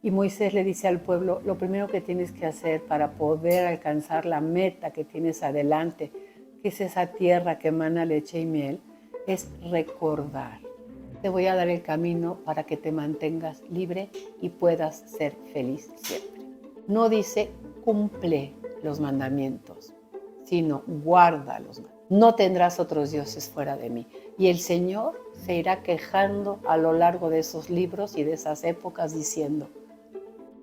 Y Moisés le dice al pueblo, lo primero que tienes que hacer para poder alcanzar la meta que tienes adelante, que es esa tierra que emana leche y miel, es recordar. Te voy a dar el camino para que te mantengas libre y puedas ser feliz siempre. No dice cumple los mandamientos, sino guarda los mandamientos. No tendrás otros dioses fuera de mí. Y el Señor se irá quejando a lo largo de esos libros y de esas épocas diciendo,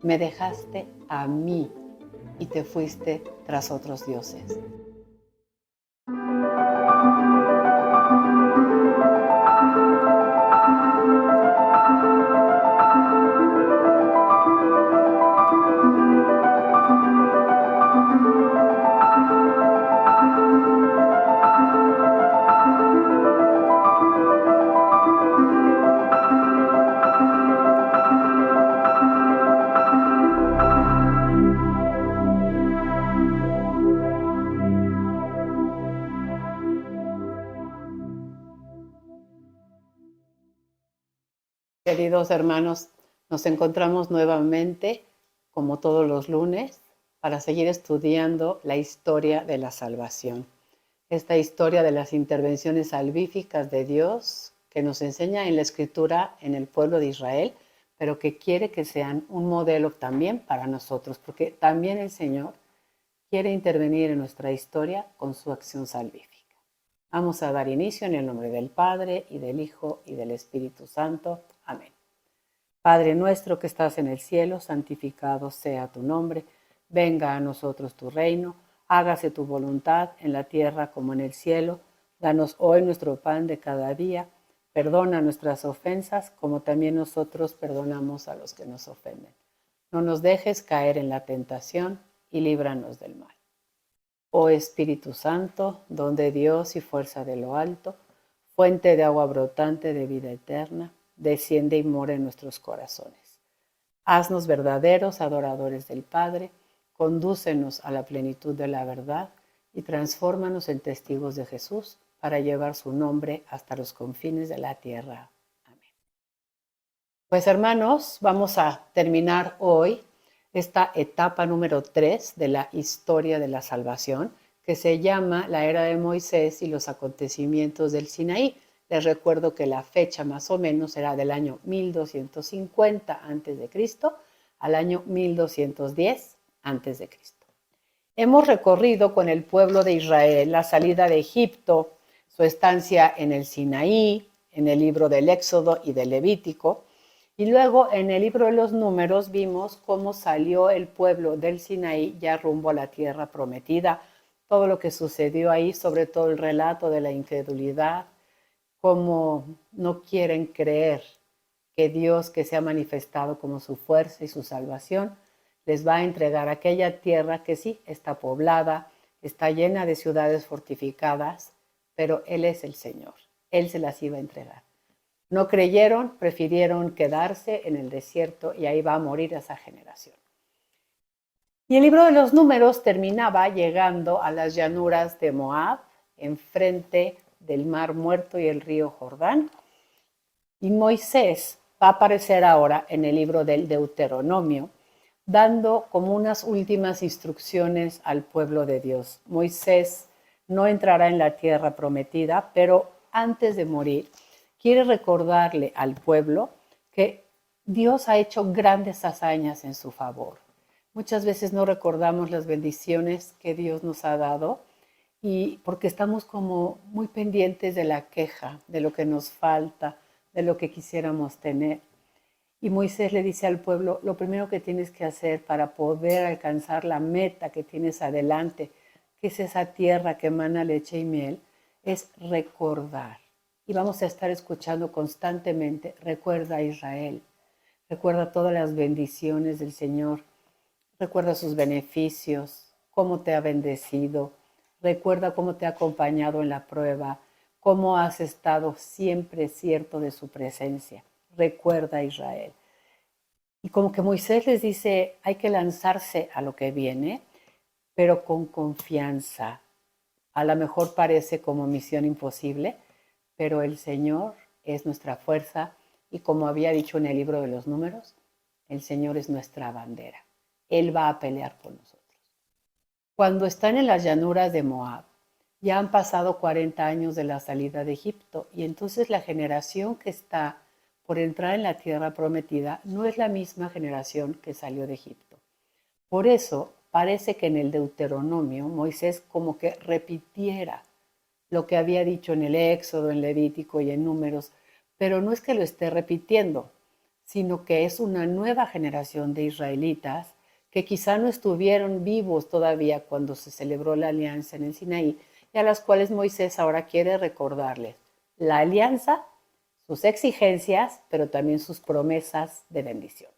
me dejaste a mí y te fuiste tras otros dioses. Queridos hermanos, nos encontramos nuevamente, como todos los lunes, para seguir estudiando la historia de la salvación. Esta historia de las intervenciones salvíficas de Dios que nos enseña en la Escritura en el pueblo de Israel, pero que quiere que sean un modelo también para nosotros, porque también el Señor quiere intervenir en nuestra historia con su acción salvífica. Vamos a dar inicio en el nombre del Padre, y del Hijo, y del Espíritu Santo. Amén. Padre nuestro que estás en el cielo, santificado sea tu nombre. Venga a nosotros tu reino. Hágase tu voluntad en la tierra como en el cielo. Danos hoy nuestro pan de cada día. Perdona nuestras ofensas como también nosotros perdonamos a los que nos ofenden. No nos dejes caer en la tentación y líbranos del mal. Oh Espíritu Santo, don de Dios y fuerza de lo alto, fuente de agua brotante de vida eterna, desciende y mora en nuestros corazones. Haznos verdaderos adoradores del Padre, condúcenos a la plenitud de la verdad y transfórmanos en testigos de Jesús para llevar su nombre hasta los confines de la tierra. Amén. Pues hermanos, vamos a terminar hoy esta etapa número 3 de la historia de la salvación, que se llama la era de Moisés y los acontecimientos del Sinaí. Les recuerdo que la fecha más o menos era del año 1250 a.C. al año 1210 a.C. Hemos recorrido con el pueblo de Israel la salida de Egipto, su estancia en el Sinaí, en el libro del Éxodo y del Levítico, y luego en el libro de los Números vimos cómo salió el pueblo del Sinaí ya rumbo a la tierra prometida, todo lo que sucedió ahí, sobre todo el relato de la incredulidad, cómo no quieren creer que Dios, que se ha manifestado como su fuerza y su salvación, les va a entregar aquella tierra que sí está poblada, está llena de ciudades fortificadas, pero Él es el Señor, Él se las iba a entregar. No creyeron, prefirieron quedarse en el desierto y ahí va a morir esa generación. Y el libro de los Números terminaba llegando a las llanuras de Moab, enfrente del Mar Muerto y el río Jordán. Y Moisés va a aparecer ahora en el libro del Deuteronomio, dando como unas últimas instrucciones al pueblo de Dios. Moisés no entrará en la tierra prometida, pero antes de morir, quiere recordarle al pueblo que Dios ha hecho grandes hazañas en su favor. Muchas veces no recordamos las bendiciones que Dios nos ha dado y porque estamos como muy pendientes de la queja, de lo que nos falta, de lo que quisiéramos tener. Y Moisés le dice al pueblo, lo primero que tienes que hacer para poder alcanzar la meta que tienes adelante, que es esa tierra que emana leche y miel, es recordar. Y vamos a estar escuchando constantemente, recuerda a Israel, recuerda todas las bendiciones del Señor, recuerda sus beneficios, cómo te ha bendecido, recuerda cómo te ha acompañado en la prueba, cómo has estado siempre cierto de su presencia. Recuerda a Israel. Y como que Moisés les dice, hay que lanzarse a lo que viene, pero con confianza. A lo mejor parece como misión imposible, pero el Señor es nuestra fuerza y como había dicho en el libro de los Números, El Señor es nuestra bandera. Él va a pelear por nosotros. Cuando están en las llanuras de Moab, ya han pasado 40 años de la salida de Egipto y entonces la generación que está por entrar en la tierra prometida no es la misma generación que salió de Egipto. Por eso parece que en el Deuteronomio Moisés como que repitiera lo que había dicho en el Éxodo, en Levítico y en Números, pero no es que lo esté repitiendo, sino que es una nueva generación de israelitas que quizá no estuvieron vivos todavía cuando se celebró la alianza en el Sinaí y a las cuales Moisés ahora quiere recordarles la alianza, sus exigencias, pero también sus promesas de bendición.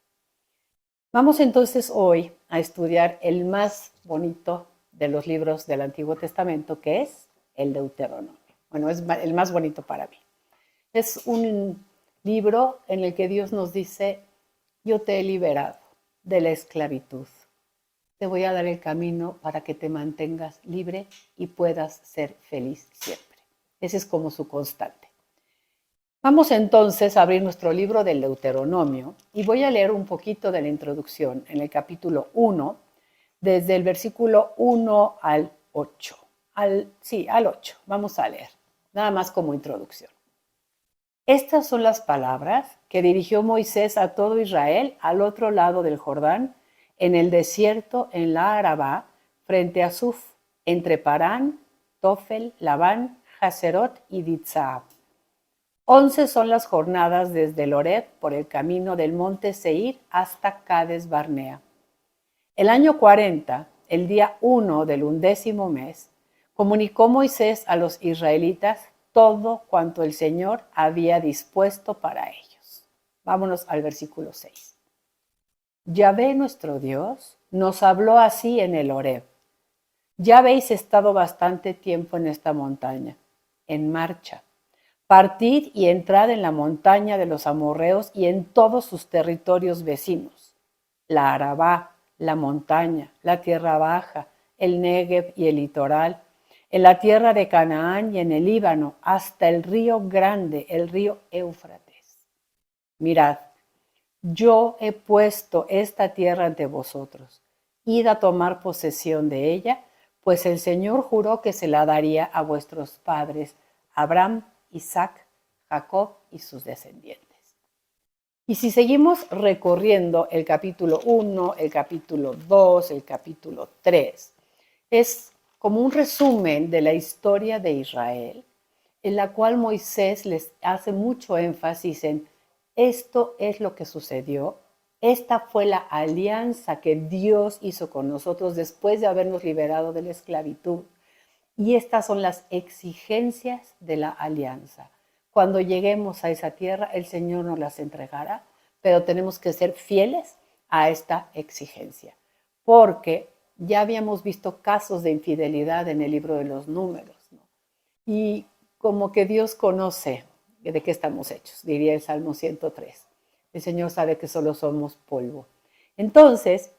Vamos entonces hoy a estudiar el más bonito de los libros del Antiguo Testamento, que es el Deuteronomio. Bueno, es el más bonito para mí. Es un libro en el que Dios nos dice, yo te he liberado de la esclavitud. Te voy a dar el camino para que te mantengas libre y puedas ser feliz siempre. Ese es como su constante. Vamos entonces a abrir nuestro libro del Deuteronomio y voy a leer un poquito de la introducción en el capítulo 1, desde el versículo 1 al 8. Al 8. Vamos a leer, nada más como introducción. Estas son las palabras que dirigió Moisés a todo Israel al otro lado del Jordán, en el desierto, en la Arabá, frente a Suf, entre Parán, Tofel, Labán, Haserot y Ditzahab. 11 son las jornadas desde el Horeb por el camino del monte Seir hasta Cades Barnea. El año 40, el día 1 del 11º mes, comunicó Moisés a los israelitas todo cuanto el Señor había dispuesto para ellos. Vámonos al versículo 6. Yahvé nuestro Dios nos habló así en el Horeb. Ya habéis estado bastante tiempo en esta montaña, en marcha. Partid y entrad en la montaña de los amorreos y en todos sus territorios vecinos, la Arabá, la montaña, la tierra baja, el Negev y el litoral, en la tierra de Canaán y en el Líbano, hasta el río grande, el río Éufrates. Mirad, yo he puesto esta tierra ante vosotros. Id a tomar posesión de ella, pues el Señor juró que se la daría a vuestros padres, Abraham, Isaac, Jacob y sus descendientes. Y si seguimos recorriendo el capítulo 1, el capítulo 2, el capítulo 3, es como un resumen de la historia de Israel, en la cual Moisés les hace mucho énfasis en esto es lo que sucedió, esta fue la alianza que Dios hizo con nosotros después de habernos liberado de la esclavitud. Y estas son las exigencias de la alianza. Cuando lleguemos a esa tierra, el Señor nos las entregará, pero tenemos que ser fieles a esta exigencia, porque ya habíamos visto casos de infidelidad en el libro de los Números, ¿no? Y como que Dios conoce de qué estamos hechos, diría el Salmo 103. El Señor sabe que solo somos polvo. Entonces,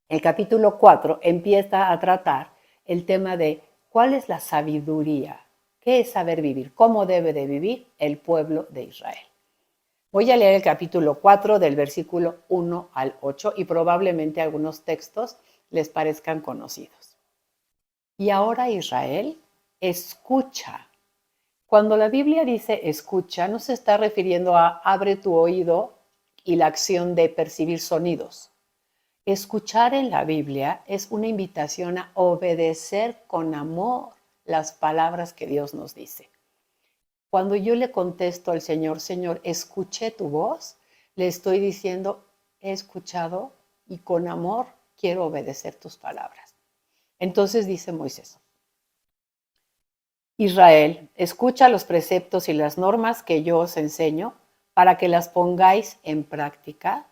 el capítulo 4 empieza a tratar el tema de ¿cuál es la sabiduría? ¿Qué es saber vivir? ¿Cómo debe de vivir el pueblo de Israel? Voy a leer el capítulo 4 del versículo 1 al 8 y probablemente algunos textos les parezcan conocidos. Y ahora Israel, escucha. Cuando la Biblia dice escucha, no se está refiriendo a abre tu oído y la acción de percibir sonidos. Escuchar en la Biblia es una invitación a obedecer con amor las palabras que Dios nos dice. Cuando yo le contesto al Señor, Señor, escuché tu voz, le estoy diciendo, he escuchado y con amor quiero obedecer tus palabras. Entonces dice Moisés, Israel, escucha los preceptos y las normas que yo os enseño para que las pongáis en práctica,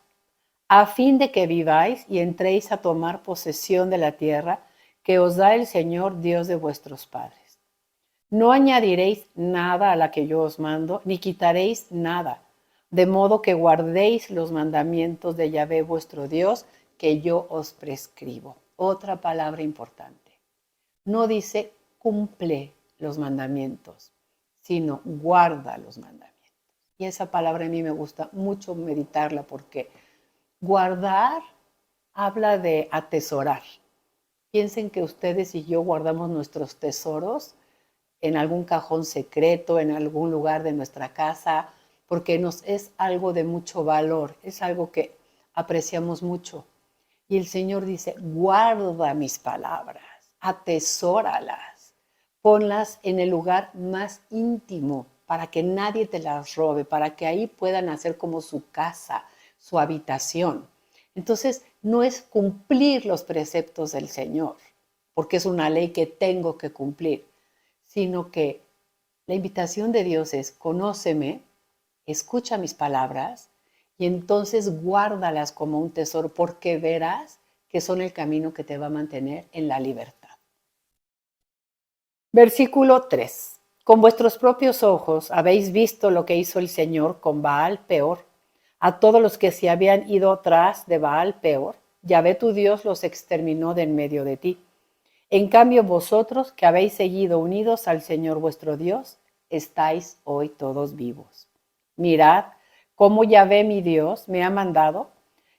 a fin de que viváis y entréis a tomar posesión de la tierra que os da el Señor Dios de vuestros padres. No añadiréis nada a la que yo os mando, ni quitaréis nada, de modo que guardéis los mandamientos de Yahvé vuestro Dios que yo os prescribo. Otra palabra importante. No dice cumple los mandamientos, sino guarda los mandamientos. Y esa palabra a mí me gusta mucho meditarla porque Guardar habla de atesorar. Piensen que ustedes y yo guardamos nuestros tesoros en algún cajón secreto, en algún lugar de nuestra casa, porque nos es algo de mucho valor, es algo que apreciamos mucho. Y el Señor dice, guarda mis palabras, atesóralas, ponlas en el lugar más íntimo para que nadie te las robe, para que ahí puedan hacer como su casa, su habitación. Entonces, no es cumplir los preceptos del Señor, porque es una ley que tengo que cumplir, sino que la invitación de Dios es, conóceme, escucha mis palabras y entonces guárdalas como un tesoro, porque verás que son el camino que te va a mantener en la libertad. Versículo 3. Con vuestros propios ojos habéis visto lo que hizo el Señor con Baal Peor. A todos los que se habían ido tras de Baal Peor, Yahvé tu Dios los exterminó de en medio de ti. En cambio vosotros, que habéis seguido unidos al Señor vuestro Dios, estáis hoy todos vivos. Mirad cómo Yahvé mi Dios me ha mandado.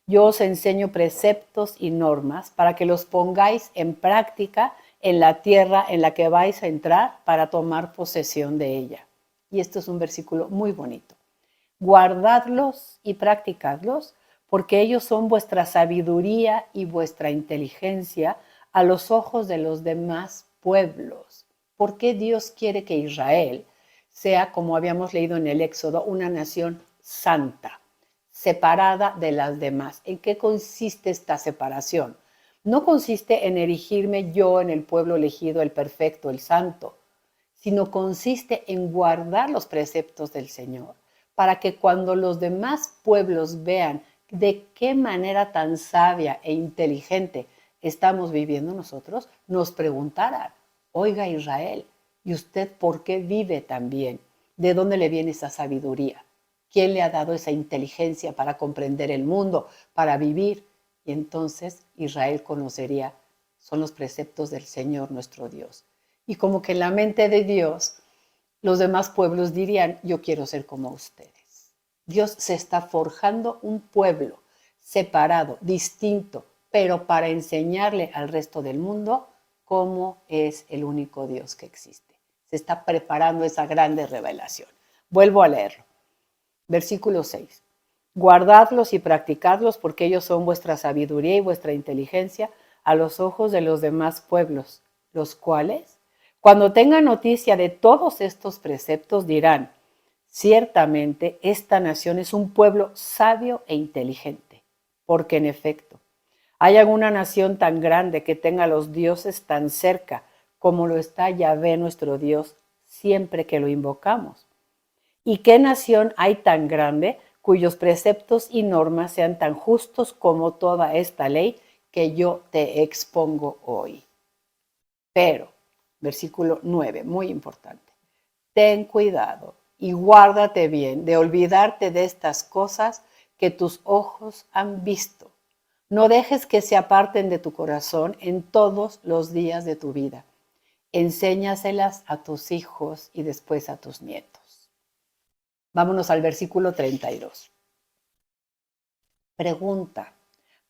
Yo os enseño preceptos y normas para que los pongáis en práctica en la tierra en la que vais a entrar para tomar posesión de ella. Y esto es un versículo muy bonito. Guardadlos y practicadlos, porque ellos son vuestra sabiduría y vuestra inteligencia a los ojos de los demás pueblos. ¿Por qué Dios quiere que Israel sea, como habíamos leído en el Éxodo, una nación santa, separada de las demás? ¿En qué consiste esta separación? No consiste en erigirme yo en el pueblo elegido, el perfecto, el santo, sino consiste en guardar los preceptos del Señor, para que cuando los demás pueblos vean de qué manera tan sabia e inteligente estamos viviendo nosotros, nos preguntaran, oiga Israel, ¿y usted por qué vive tan bien? ¿De dónde le viene esa sabiduría? ¿Quién le ha dado esa inteligencia para comprender el mundo, para vivir? Y entonces Israel conocería, son los preceptos del Señor nuestro Dios. Y como que en la mente de Dios, los demás pueblos dirían, yo quiero ser como ustedes. Dios se está forjando un pueblo separado, distinto, pero para enseñarle al resto del mundo cómo es el único Dios que existe. Se está preparando esa grande revelación. Vuelvo a leerlo. Versículo 6. Guardadlos y practicadlos porque ellos son vuestra sabiduría y vuestra inteligencia a los ojos de los demás pueblos, los cuales, cuando tengan noticia de todos estos preceptos, dirán, ciertamente esta nación es un pueblo sabio e inteligente, porque en efecto, ¿hay alguna nación tan grande que tenga a los dioses tan cerca como lo está Yahvé nuestro Dios siempre que lo invocamos? ¿Y qué nación hay tan grande cuyos preceptos y normas sean tan justos como toda esta ley que yo te expongo hoy? Pero, versículo 9, muy importante, ten cuidado y guárdate bien de olvidarte de estas cosas que tus ojos han visto. No dejes que se aparten de tu corazón en todos los días de tu vida. Enséñaselas a tus hijos y después a tus nietos. Vámonos al versículo 32. Pregunta.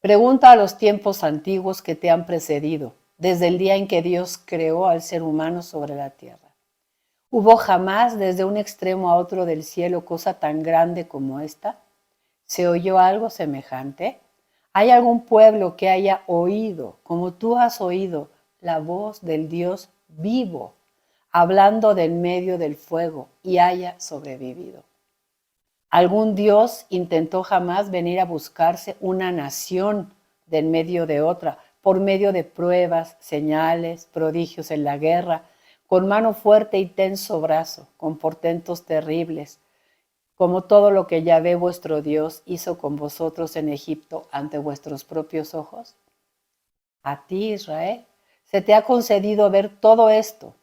Pregunta a los tiempos antiguos que te han precedido, desde el día en que Dios creó al ser humano sobre la tierra. ¿Hubo jamás desde un extremo a otro del cielo cosa tan grande como esta? ¿Se oyó algo semejante? ¿Hay algún pueblo que haya oído, como tú has oído, la voz del Dios vivo, hablando de en medio del fuego y haya sobrevivido? ¿Algún Dios intentó jamás venir a buscarse una nación de en medio de otra, por medio de pruebas, señales, prodigios en la guerra, con mano fuerte y tenso brazo, con portentos terribles, como todo lo que Yahvé vuestro Dios hizo con vosotros en Egipto ante vuestros propios ojos? A ti, Israel, se te ha concedido ver todo esto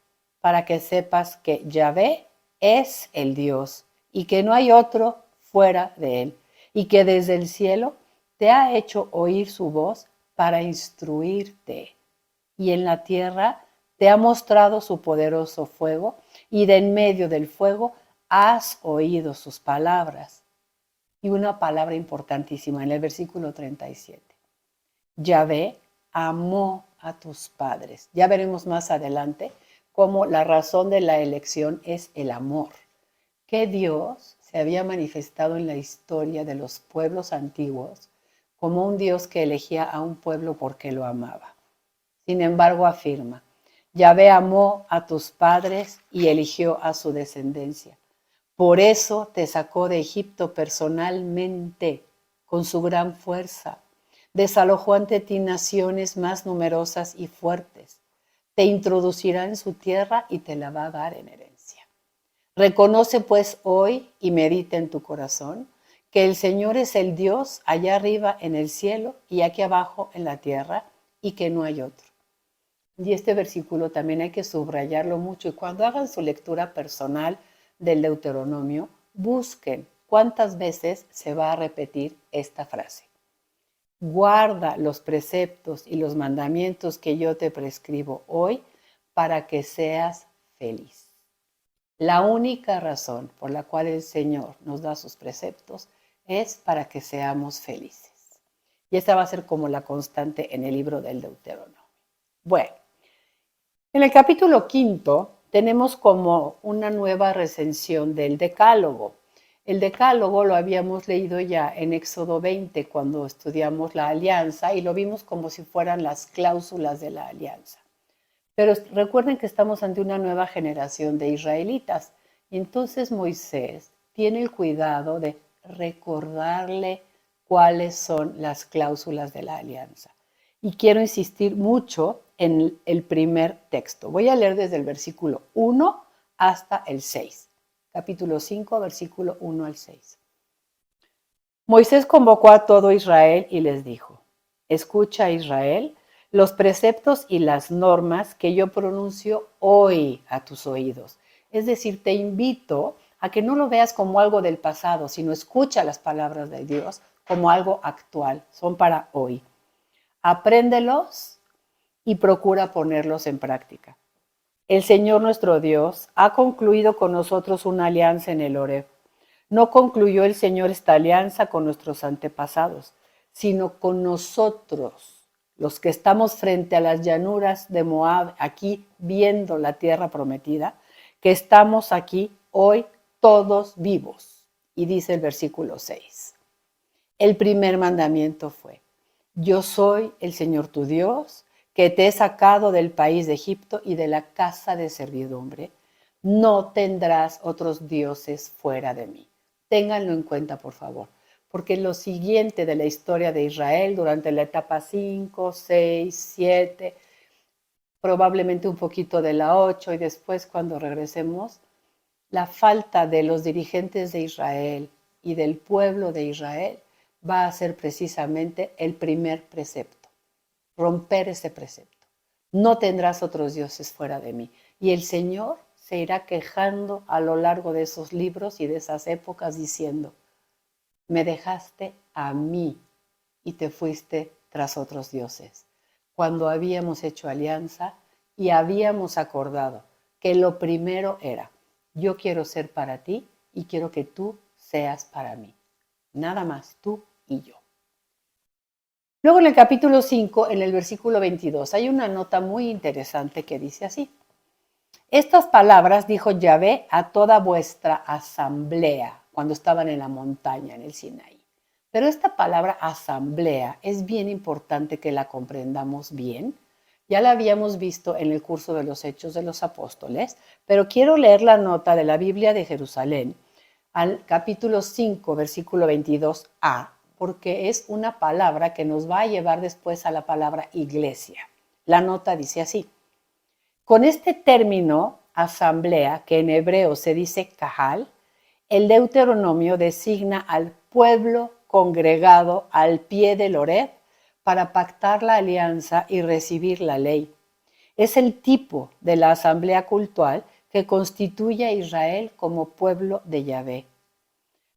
para que sepas que Yahvé es el Dios y que no hay otro fuera de él, y que desde el cielo te ha hecho oír su voz para instruirte, y en la tierra te ha mostrado su poderoso fuego, y de en medio del fuego has oído sus palabras. Y una palabra importantísima en el versículo 37. Yahvé amó a tus padres. Ya veremos más adelante cómo la razón de la elección es el amor, que Dios se había manifestado en la historia de los pueblos antiguos como un Dios que elegía a un pueblo porque lo amaba. Sin embargo, afirma, Yahvé amó a tus padres y eligió a su descendencia. Por eso te sacó de Egipto personalmente, con su gran fuerza. Desalojó ante ti naciones más numerosas y fuertes. Te introducirá en su tierra y te la va a dar en herencia. Reconoce pues hoy y medita en tu corazón que el Señor es el Dios allá arriba en el cielo y aquí abajo en la tierra y que no hay otro. Y este versículo también hay que subrayarlo mucho y cuando hagan su lectura personal del Deuteronomio, busquen cuántas veces se va a repetir esta frase. Guarda los preceptos y los mandamientos que yo te prescribo hoy para que seas feliz. La única razón por la cual el Señor nos da sus preceptos es para que seamos felices. Y esta va a ser como la constante en el libro del Deuteronomio. Bueno, en el capítulo 5 tenemos como una nueva recensión del Decálogo. El Decálogo lo habíamos leído ya en Éxodo 20 cuando estudiamos la alianza y lo vimos como si fueran las cláusulas de la alianza. Pero recuerden que estamos ante una nueva generación de israelitas y entonces Moisés tiene el cuidado de recordarle cuáles son las cláusulas de la alianza. Y quiero insistir mucho en el primer texto. Voy a leer desde el versículo 1 hasta el 6. Capítulo 5, versículo 1 al 6. Moisés convocó a todo Israel y les dijo, escucha Israel los preceptos y las normas que yo pronuncio hoy a tus oídos. Es decir, te invito a que no lo veas como algo del pasado, sino escucha las palabras de Dios como algo actual, son para hoy. Apréndelos y procura ponerlos en práctica. El Señor nuestro Dios ha concluido con nosotros una alianza en el Horeb. No concluyó el Señor esta alianza con nuestros antepasados, sino con nosotros, los que estamos frente a las llanuras de Moab, aquí viendo la tierra prometida, que estamos aquí hoy todos vivos. Y dice el versículo 6. El primer mandamiento fue, yo soy el Señor tu Dios, que te he sacado del país de Egipto y de la casa de servidumbre. No tendrás otros dioses fuera de mí. Ténganlo en cuenta, por favor, porque lo siguiente de la historia de Israel durante la etapa 5, 6, 7, probablemente un poquito de la 8 y después cuando regresemos, la falta de los dirigentes de Israel y del pueblo de Israel va a ser precisamente el primer precepto, romper ese precepto. No tendrás otros dioses fuera de mí. Y el Señor se irá quejando a lo largo de esos libros y de esas épocas diciendo, me dejaste a mí y te fuiste tras otros dioses, cuando habíamos hecho alianza y habíamos acordado que lo primero era, yo quiero ser para ti y quiero que tú seas para mí. Nada más, tú y yo. Luego en el capítulo 5, en el versículo 22, hay una nota muy interesante que dice así. Estas palabras dijo Yahvé a toda vuestra asamblea cuando estaban en la montaña, en el Sinaí. Pero esta palabra asamblea es bien importante que la comprendamos bien. Ya la habíamos visto en el curso de los Hechos de los Apóstoles, pero quiero leer la nota de la Biblia de Jerusalén al capítulo 5, versículo 22a, porque es una palabra que nos va a llevar después a la palabra iglesia. La nota dice así. Con este término, asamblea, que en hebreo se dice kahal, el Deuteronomio designa al pueblo congregado al pie del Horeb para pactar la alianza y recibir la ley. Es el tipo de la asamblea cultural que constituye a Israel como pueblo de Yahvé.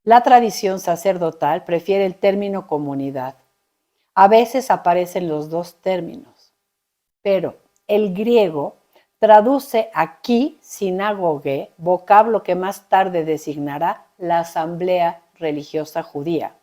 La tradición sacerdotal prefiere el término comunidad. A veces aparecen los dos términos, pero el griego traduce aquí sinagogue, vocablo que más tarde designará la asamblea religiosa judía.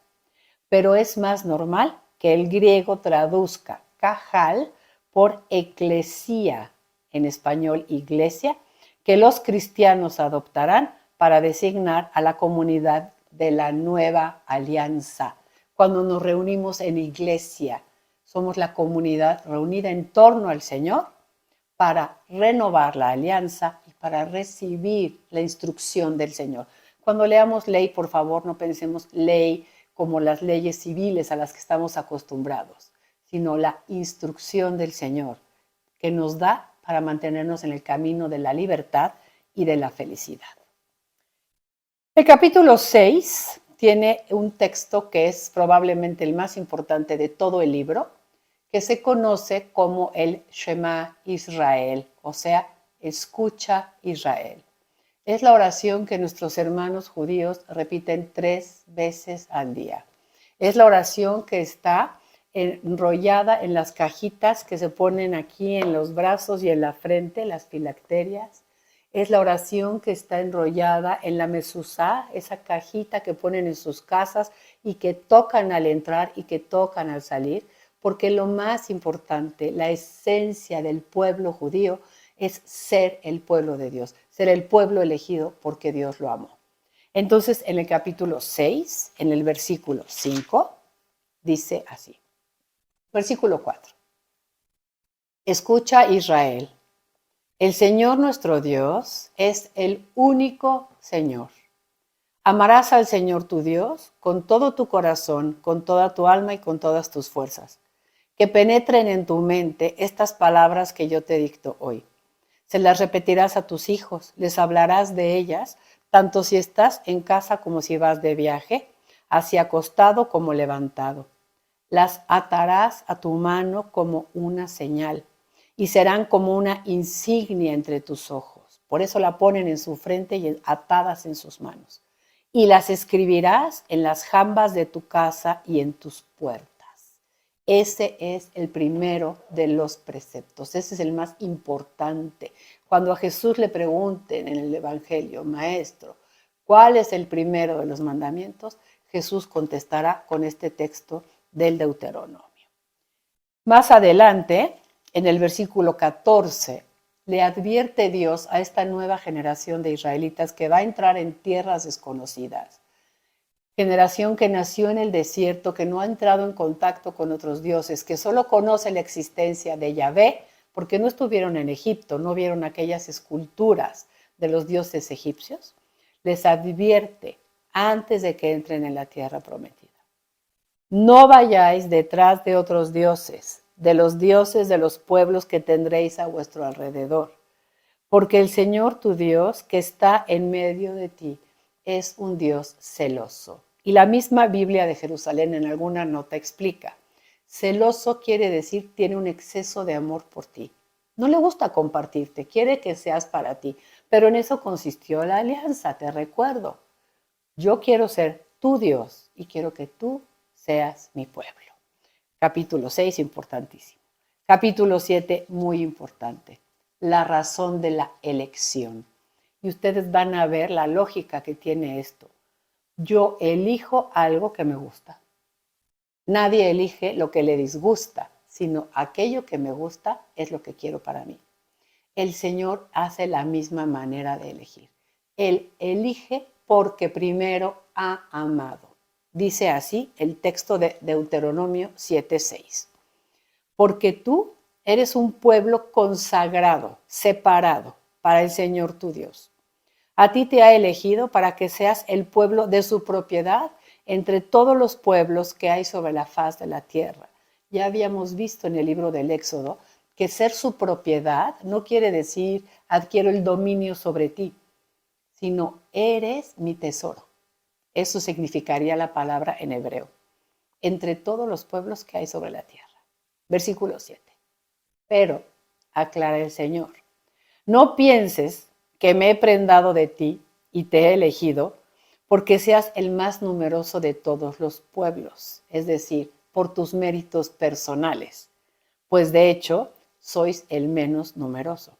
Pero es más normal que el griego traduzca cajal por eclesía, en español iglesia, que los cristianos adoptarán para designar a la comunidad de la nueva alianza. Cuando nos reunimos en iglesia, somos la comunidad reunida en torno al Señor para renovar la alianza y para recibir la instrucción del Señor. Cuando leamos ley, por favor, no pensemos ley como las leyes civiles a las que estamos acostumbrados, sino la instrucción del Señor que nos da para mantenernos en el camino de la libertad y de la felicidad. El capítulo 6 tiene un texto que es probablemente el más importante de todo el libro, que se conoce como el Shema Israel, o sea, escucha Israel. Es la oración que nuestros hermanos judíos repiten 3 veces al día. Es la oración que está enrollada en las cajitas que se ponen aquí en los brazos y en la frente, las filacterias. Es la oración que está enrollada en la mezuzá, esa cajita que ponen en sus casas y que tocan al entrar y que tocan al salir, porque lo más importante, la esencia del pueblo judío es ser el pueblo de Dios, ser el pueblo elegido porque Dios lo amó. Entonces, en el capítulo 6, en el versículo 5, dice así. Versículo 4. Escucha Israel, el Señor nuestro Dios es el único Señor. Amarás al Señor tu Dios con todo tu corazón, con toda tu alma y con todas tus fuerzas. Que penetren en tu mente estas palabras que yo te dicto hoy. Se las repetirás a tus hijos, les hablarás de ellas, tanto si estás en casa como si vas de viaje, así acostado como levantado. Las atarás a tu mano como una señal y serán como una insignia entre tus ojos. Por eso la ponen en su frente y atadas en sus manos. Y las escribirás en las jambas de tu casa y en tus puertas. Ese es el primero de los preceptos, ese es el más importante. Cuando a Jesús le pregunten en el Evangelio, Maestro, ¿cuál es el primero de los mandamientos? Jesús contestará con este texto del Deuteronomio. Más adelante, en el versículo 14, le advierte Dios a esta nueva generación de israelitas que va a entrar en tierras desconocidas. Generación que nació en el desierto, que no ha entrado en contacto con otros dioses, que solo conoce la existencia de Yahvé, porque no estuvieron en Egipto, no vieron aquellas esculturas de los dioses egipcios, les advierte antes de que entren en la tierra prometida. No vayáis detrás de otros dioses de los pueblos que tendréis a vuestro alrededor, porque el Señor tu Dios, que está en medio de ti, es un Dios celoso. Y la misma Biblia de Jerusalén en alguna nota explica, celoso quiere decir tiene un exceso de amor por ti. No le gusta compartirte, quiere que seas para ti, pero en eso consistió la alianza, te recuerdo. Yo quiero ser tu Dios y quiero que tú seas mi pueblo. Capítulo 6, importantísimo. Capítulo 7, muy importante. La razón de la elección. Y ustedes van a ver la lógica que tiene esto. Yo elijo algo que me gusta. Nadie elige lo que le disgusta, sino aquello que me gusta es lo que quiero para mí. El Señor hace la misma manera de elegir. Él elige porque primero ha amado. Dice así el texto de Deuteronomio 7:6. Porque tú eres un pueblo consagrado, separado para el Señor tu Dios. A ti te ha elegido para que seas el pueblo de su propiedad entre todos los pueblos que hay sobre la faz de la tierra. Ya habíamos visto en el libro del Éxodo que ser su propiedad no quiere decir adquiero el dominio sobre ti, sino eres mi tesoro. Eso significaría la palabra en hebreo. Entre todos los pueblos que hay sobre la tierra. Versículo 7. Pero, aclara el Señor, no pienses que me he prendado de ti y te he elegido porque seas el más numeroso de todos los pueblos, es decir, por tus méritos personales, pues de hecho sois el menos numeroso.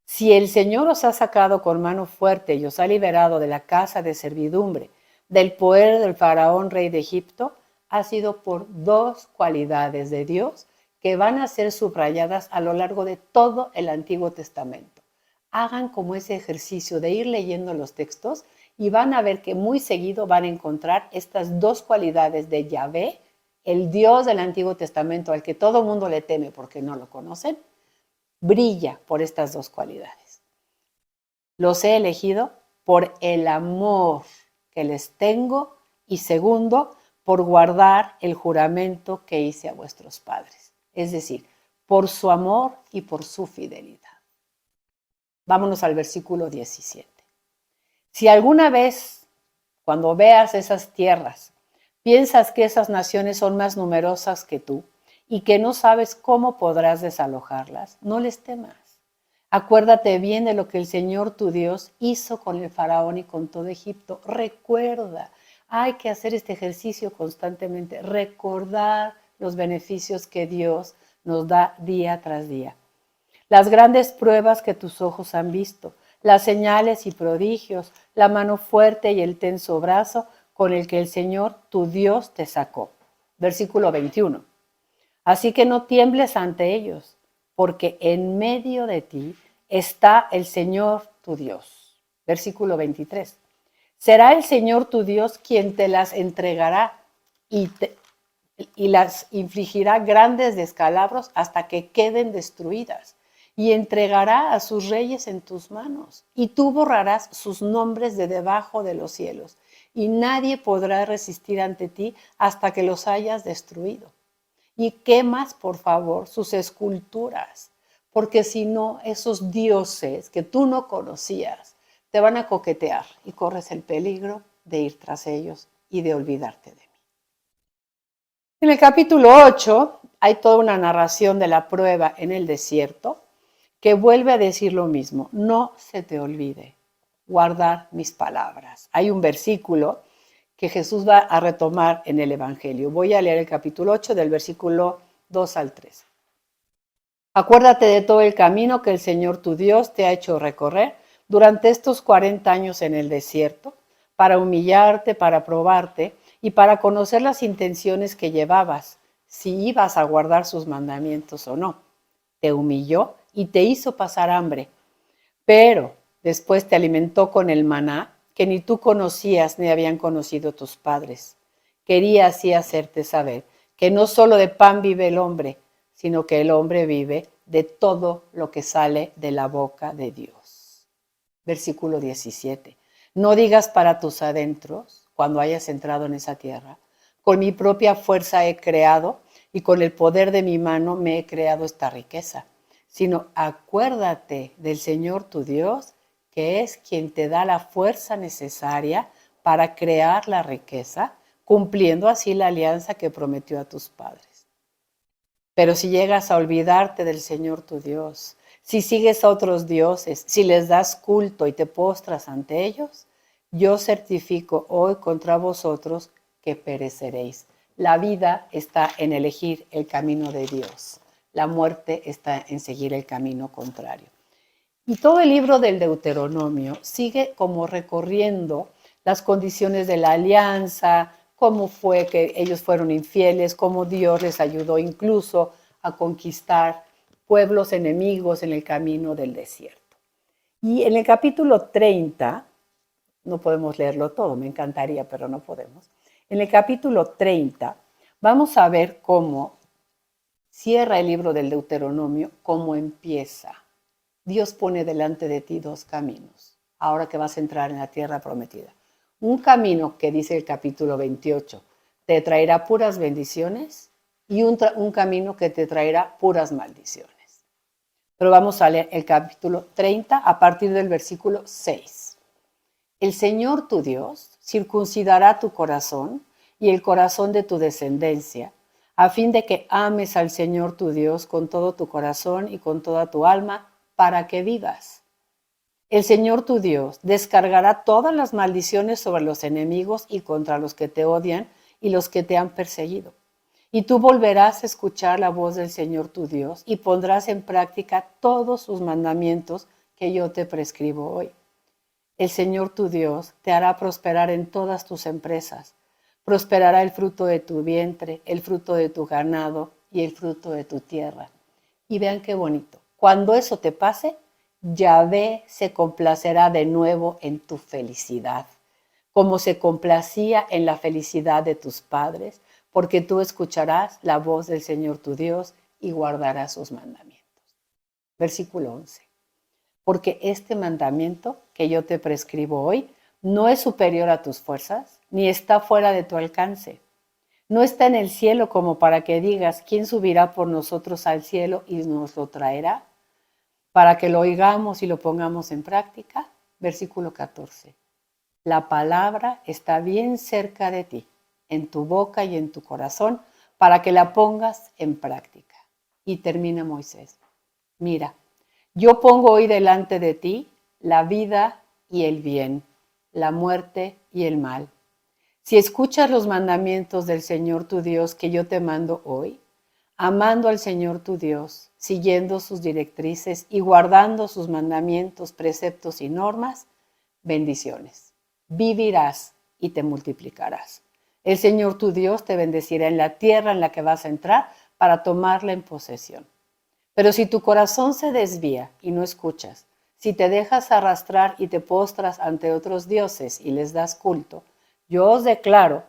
Si el Señor os ha sacado con mano fuerte y os ha liberado de la casa de servidumbre, del poder del faraón rey de Egipto ha sido por dos cualidades de Dios que van a ser subrayadas a lo largo de todo el Antiguo Testamento. Hagan como ese ejercicio de ir leyendo los textos y van a ver que muy seguido van a encontrar estas dos cualidades de Yahvé, el Dios del Antiguo Testamento al que todo mundo le teme porque no lo conocen, brilla por estas dos cualidades. Los he elegido por el amor que les tengo y segundo, por guardar el juramento que hice a vuestros padres. Es decir, por su amor y por su fidelidad. Vámonos al versículo 17. Si alguna vez, cuando veas esas tierras, piensas que esas naciones son más numerosas que tú y que no sabes cómo podrás desalojarlas, no les temas. Acuérdate bien de lo que el Señor tu Dios hizo con el faraón y con todo Egipto. Recuerda, hay que hacer este ejercicio constantemente, recordar los beneficios que Dios nos da día tras día. Las grandes pruebas que tus ojos han visto, las señales y prodigios, la mano fuerte y el tenso brazo con el que el Señor tu Dios te sacó. Versículo 21. Así que no tiembles ante ellos, porque en medio de ti está el Señor tu Dios. Versículo 23. Será el Señor tu Dios quien te las entregará y las infligirá grandes descalabros hasta que queden destruidas. Y entregará a sus reyes en tus manos. Y tú borrarás sus nombres de debajo de los cielos. Y nadie podrá resistir ante ti hasta que los hayas destruido. Y quemas, por favor, sus esculturas, porque si no, esos dioses que tú no conocías te van a coquetear y corres el peligro de ir tras ellos y de olvidarte de mí. En el capítulo 8 hay toda una narración de la prueba en el desierto que vuelve a decir lo mismo: no se te olvide guardar mis palabras. Hay un versículo que Jesús va a retomar en el Evangelio. Voy a leer el capítulo 8 del versículo 2 al 3. Acuérdate de todo el camino que el Señor tu Dios te ha hecho recorrer durante estos 40 años en el desierto, para humillarte, para probarte y para conocer las intenciones que llevabas, si ibas a guardar sus mandamientos o no. Te humilló y te hizo pasar hambre, pero después te alimentó con el maná que ni tú conocías ni habían conocido tus padres. Quería así hacerte saber que no solo de pan vive el hombre, sino que el hombre vive de todo lo que sale de la boca de Dios. Versículo 17. No digas para tus adentros, cuando hayas entrado en esa tierra, con mi propia fuerza he creado y con el poder de mi mano me he creado esta riqueza, sino acuérdate del Señor tu Dios, que es quien te da la fuerza necesaria para crear la riqueza, cumpliendo así la alianza que prometió a tus padres. Pero si llegas a olvidarte del Señor tu Dios, si sigues a otros dioses, si les das culto y te postras ante ellos, yo certifico hoy contra vosotros que pereceréis. La vida está en elegir el camino de Dios. La muerte está en seguir el camino contrario. Y todo el libro del Deuteronomio sigue como recorriendo las condiciones de la alianza, cómo fue que ellos fueron infieles, cómo Dios les ayudó incluso a conquistar pueblos enemigos en el camino del desierto. Y en el capítulo 30, no podemos leerlo todo, me encantaría, pero no podemos. En el capítulo 30 vamos a ver cómo cierra el libro del Deuteronomio, cómo empieza. Dios pone delante de ti dos caminos, ahora que vas a entrar en la tierra prometida. Un camino que dice el capítulo 28, te traerá puras bendiciones, y un camino que te traerá puras maldiciones. Pero vamos a leer el capítulo 30 a partir del versículo 6. El Señor tu Dios circuncidará tu corazón y el corazón de tu descendencia, a fin de que ames al Señor tu Dios con todo tu corazón y con toda tu alma, para que vivas. El Señor tu Dios descargará todas las maldiciones sobre los enemigos y contra los que te odian y los que te han perseguido. Y tú volverás a escuchar la voz del Señor tu Dios y pondrás en práctica todos sus mandamientos que yo te prescribo hoy. el Señor tu Dios te hará prosperar en todas tus empresas. Prosperará el fruto de tu vientre, el fruto de tu ganado y el fruto de tu tierra. Y vean qué bonito. Cuando eso te pase, Yahvé se complacerá de nuevo en tu felicidad, como se complacía en la felicidad de tus padres, porque tú escucharás la voz del Señor tu Dios y guardarás sus mandamientos. Versículo 11. Porque este mandamiento que yo te prescribo hoy no es superior a tus fuerzas, ni está fuera de tu alcance. No está en el cielo como para que digas, ¿quién subirá por nosotros al cielo y nos lo traerá? Para que lo oigamos y lo pongamos en práctica. Versículo 14. La palabra está bien cerca de ti, en tu boca y en tu corazón, para que la pongas en práctica. Y termina Moisés. Mira, yo pongo hoy delante de ti la vida y el bien, la muerte y el mal. Si escuchas los mandamientos del Señor tu Dios que yo te mando hoy, amando al Señor tu Dios, siguiendo sus directrices y guardando sus mandamientos, preceptos y normas, bendiciones. Vivirás y te multiplicarás. El Señor tu Dios te bendecirá en la tierra en la que vas a entrar para tomarla en posesión. Pero si tu corazón se desvía y no escuchas, si te dejas arrastrar y te postras ante otros dioses y les das culto, yo os declaro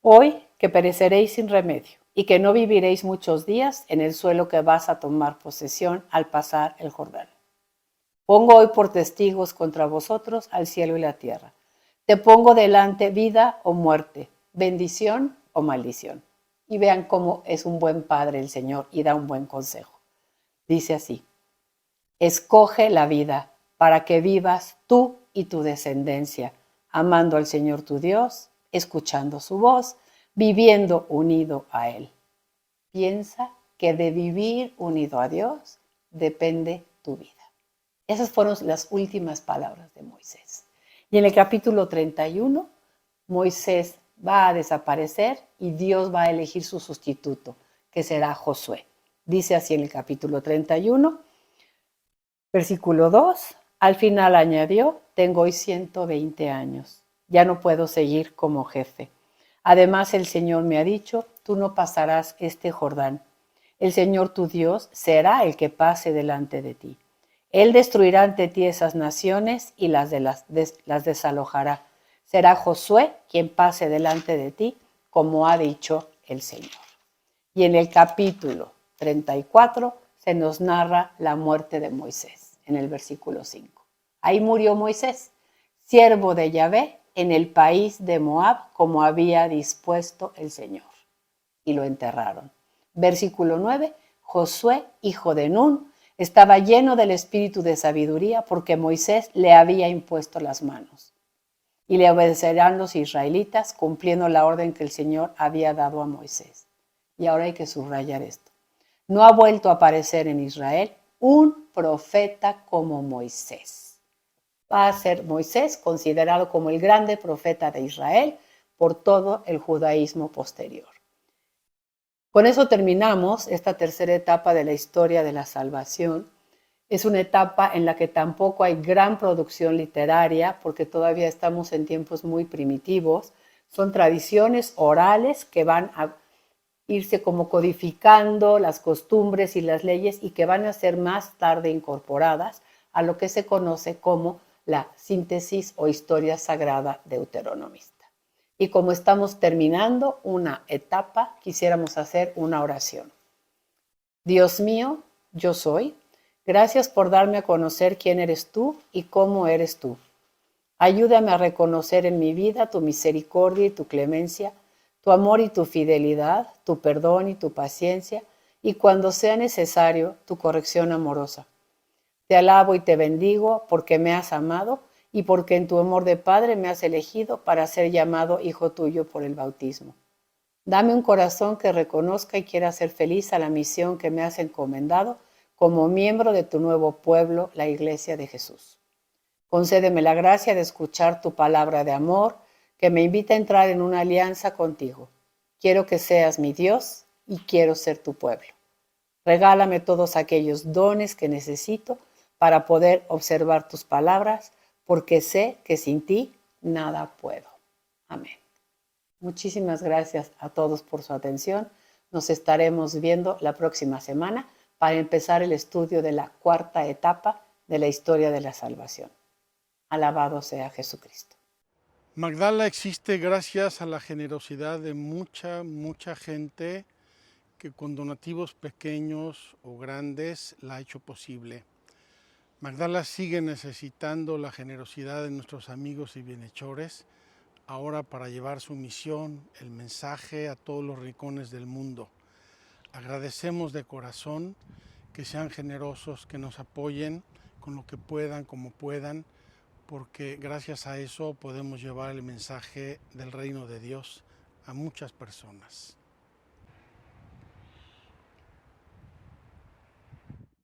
hoy que pereceréis sin remedio y que no viviréis muchos días en el suelo que vas a tomar posesión al pasar el Jordán. Pongo hoy por testigos contra vosotros al cielo y la tierra. Te pongo delante vida o muerte, bendición o maldición. Y vean cómo es un buen padre el Señor y da un buen consejo. Dice así, escoge la vida para que vivas tú y tu descendencia, amando al Señor tu Dios, escuchando su voz, viviendo unido a Él. Piensa que de vivir unido a Dios depende tu vida. Esas fueron las últimas palabras de Moisés. Y en el capítulo 31, Moisés va a desaparecer y Dios va a elegir su sustituto, que será Josué. Dice así en el capítulo 31, versículo 2, al final añadió, tengo hoy 120 años, ya no puedo seguir como jefe. Además el Señor me ha dicho, tú no pasarás este Jordán. El Señor tu Dios será el que pase delante de ti. Él destruirá ante ti esas naciones y las desalojará. Será Josué quien pase delante de ti, como ha dicho el Señor. Y en el capítulo 34 se nos narra la muerte de Moisés, en el versículo 5. Ahí murió Moisés, siervo de Yahvé, en el país de Moab, como había dispuesto el Señor. Y lo enterraron. Versículo 9, Josué, hijo de Nun, estaba lleno del espíritu de sabiduría porque Moisés le había impuesto las manos. Y le obedecerán los israelitas cumpliendo la orden que el Señor había dado a Moisés. Y ahora hay que subrayar esto. No ha vuelto a aparecer en Israel un profeta como Moisés. Va a ser Moisés considerado como el grande profeta de Israel por todo el judaísmo posterior. Con eso terminamos esta tercera etapa de la historia de la salvación. Es una etapa en la que tampoco hay gran producción literaria porque todavía estamos en tiempos muy primitivos. Son tradiciones orales que van a irse como codificando las costumbres y las leyes y que van a ser más tarde incorporadas a lo que se conoce como la síntesis o historia sagrada deuteronomista. Y como estamos terminando una etapa, quisiéramos hacer una oración. Dios mío, yo soy. Gracias por darme a conocer quién eres tú y cómo eres tú. Ayúdame a reconocer en mi vida tu misericordia y tu clemencia, tu amor y tu fidelidad, tu perdón y tu paciencia, y cuando sea necesario, tu corrección amorosa. Te alabo y te bendigo porque me has amado y porque en tu amor de Padre me has elegido para ser llamado hijo tuyo por el bautismo. Dame un corazón que reconozca y quiera ser feliz a la misión que me has encomendado como miembro de tu nuevo pueblo, la Iglesia de Jesús. Concédeme la gracia de escuchar tu palabra de amor que me invita a entrar en una alianza contigo. Quiero que seas mi Dios y quiero ser tu pueblo. Regálame todos aquellos dones que necesito para poder observar tus palabras, porque sé que sin ti nada puedo. Amén. Muchísimas gracias a todos por su atención. Nos estaremos viendo la próxima semana para empezar el estudio de la cuarta etapa de la historia de la salvación. Alabado sea Jesucristo. Magdala existe gracias a la generosidad de mucha gente que con donativos pequeños o grandes la ha hecho posible. Magdala sigue necesitando la generosidad de nuestros amigos y bienhechores ahora para llevar su misión, el mensaje a todos los rincones del mundo. Agradecemos de corazón que sean generosos, que nos apoyen con lo que puedan, como puedan, porque gracias a eso podemos llevar el mensaje del reino de Dios a muchas personas.